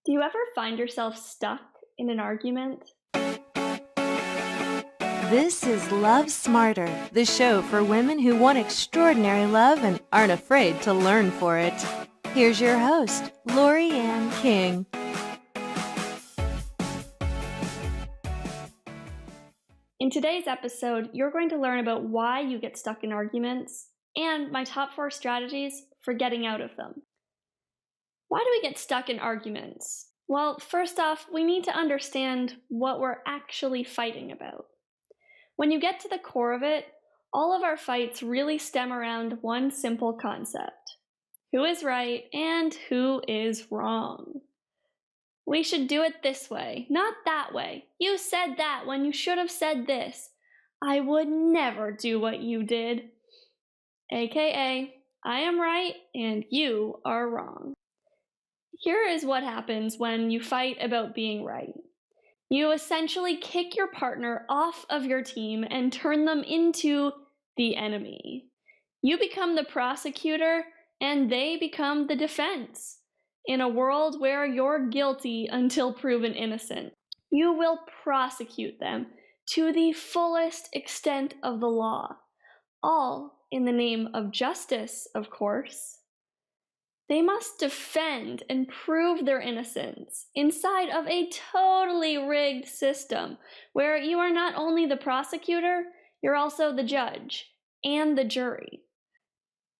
Do you ever find yourself stuck in an argument? This is Love Smarter, the show for women who want extraordinary love and aren't afraid to learn for it. Here's your host, Laurie-Anne King. In today's episode, you're going to learn about why you get stuck in arguments and my top 4 strategies for getting out of them. Why do we get stuck in arguments? Well, first off, we need to understand what we're actually fighting about. When you get to the core of it, all of our fights really stem around one simple concept: who is right and who is wrong. We should do it this way, not that way. You said that when you should have said this. I would never do what you did. AKA, I am right and you are wrong. Here is what happens when you fight about being right. You essentially kick your partner off of your team and turn them into the enemy. You become the prosecutor and they become the defense. In a world where you're guilty until proven innocent, you will prosecute them to the fullest extent of the law, all in the name of justice, of course. They must defend and prove their innocence inside of a totally rigged system where you are not only the prosecutor, you're also the judge and the jury.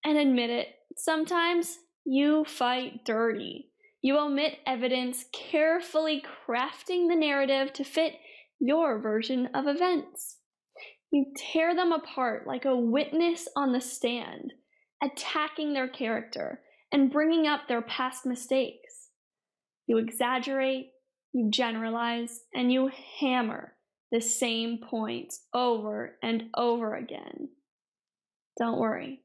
And admit it, sometimes you fight dirty. You omit evidence, carefully crafting the narrative to fit your version of events. You tear them apart like a witness on the stand, attacking their character and bringing up their past mistakes. You exaggerate, you generalize, and you hammer the same points over and over again. Don't worry,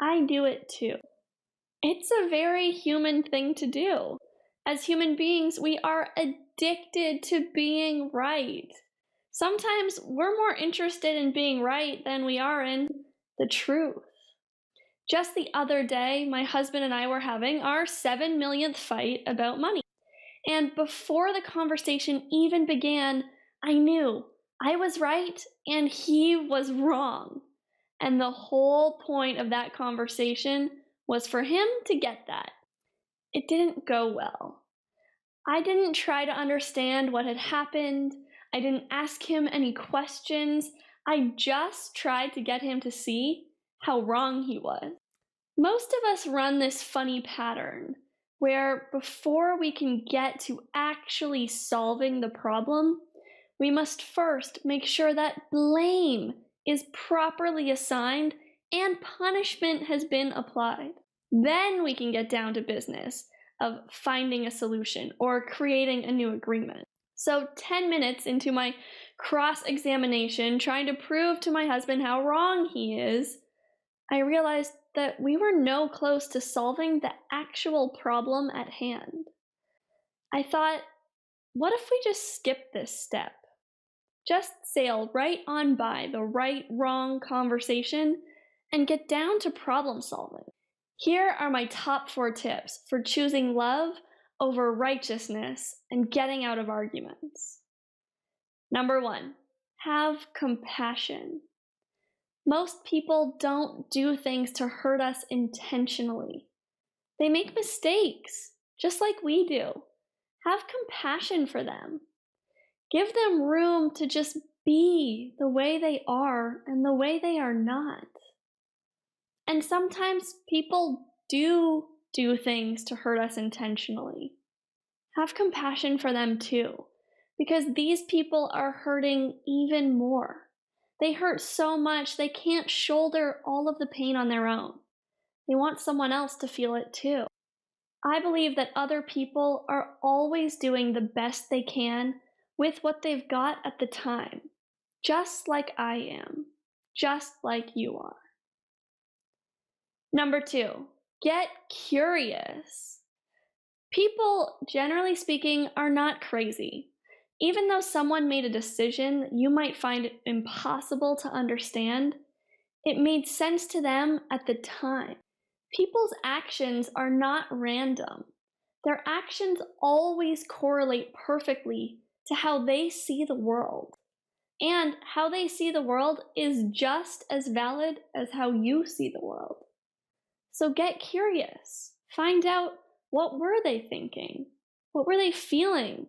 I do it too. It's a very human thing to do. As human beings, we are addicted to being right. Sometimes we're more interested in being right than we are in the truth. Just the other day, my husband and I were having our 7 millionth fight about money. And before the conversation even began, I knew I was right and he was wrong. And the whole point of that conversation was for him to get that. It didn't go well. I didn't try to understand what had happened. I didn't ask him any questions. I just tried to get him to see how wrong he was. Most of us run this funny pattern where before we can get to actually solving the problem, we must first make sure that blame is properly assigned and punishment has been applied. Then we can get down to business of finding a solution or creating a new agreement. So 10 minutes into my cross-examination, trying to prove to my husband how wrong he is, I realized that we were no close to solving the actual problem at hand. I thought, what if we just skip this step? Just sail right on by the right-wrong conversation and get down to problem solving. Here are my top 4 tips for choosing love over righteousness and getting out of arguments. Number 1, have compassion. Most people don't do things to hurt us intentionally. They make mistakes, just like we do. Have compassion for them. Give them room to just be the way they are and the way they are not. And sometimes people do things to hurt us intentionally. Have compassion for them too, because these people are hurting even more. They hurt so much they can't shoulder all of the pain on their own. They want someone else to feel it too. I believe that other people are always doing the best they can with what they've got at the time, just like I am, just like you are. Number 2, get curious. People, generally speaking, are not crazy. Even though someone made a decision you might find impossible to understand, it made sense to them at the time. People's actions are not random. Their actions always correlate perfectly to how they see the world. And how they see the world is just as valid as how you see the world. So get curious. Find out, what were they thinking? What were they feeling?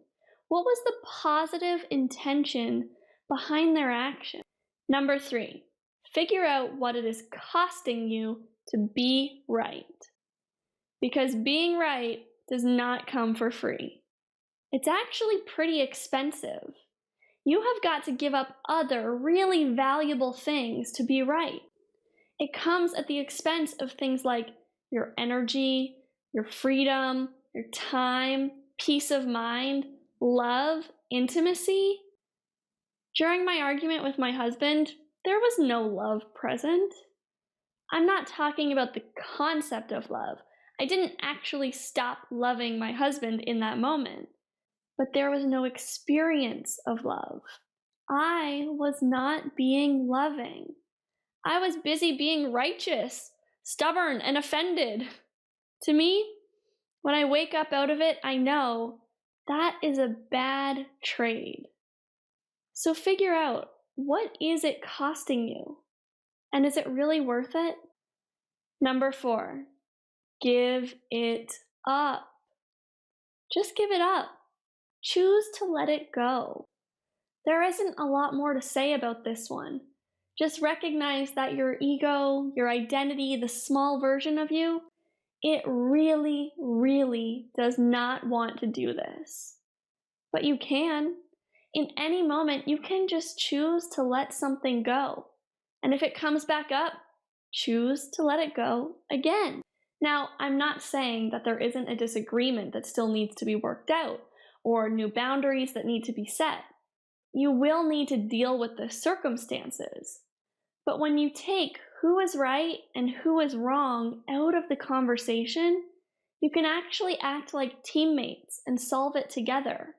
What was the positive intention behind their action? Number 3, figure out what it is costing you to be right. Because being right does not come for free. It's actually pretty expensive. You have got to give up other really valuable things to be right. It comes at the expense of things like your energy, your freedom, your time, peace of mind, love, intimacy. During my argument with my husband, there was no love present. I'm not talking about the concept of love. I didn't actually stop loving my husband in that moment. But there was no experience of love. I was not being loving. I was busy being righteous, stubborn, and offended. To me, when I wake up out of it, I know that is a bad trade. So figure out, what is it costing you? And is it really worth it? Number 4, give it up. Just give it up. Choose to let it go. There isn't a lot more to say about this one. Just recognize that your ego, your identity, the small version of you, it really, really does not want to do this. But you can. In any moment, you can just choose to let something go. And if it comes back up, choose to let it go again. Now, I'm not saying that there isn't a disagreement that still needs to be worked out, or new boundaries that need to be set. You will need to deal with the circumstances. But when you take who is right and who is wrong out of the conversation, you can actually act like teammates and solve it together.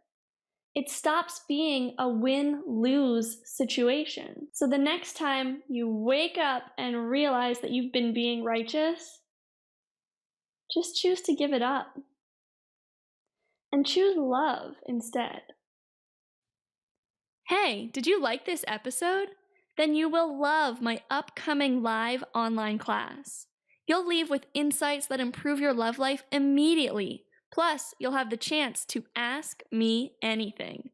It stops being a win-lose situation. So the next time you wake up and realize that you've been being righteous, just choose to give it up. And choose love instead. Hey, did you like this episode? Then you will love my upcoming live online class. You'll leave with insights that improve your love life immediately. Plus, you'll have the chance to ask me anything.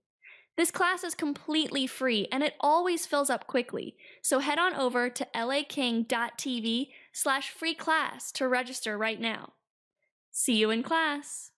This class is completely free and it always fills up quickly. So head on over to laking.tv/free class to register right now. See you in class.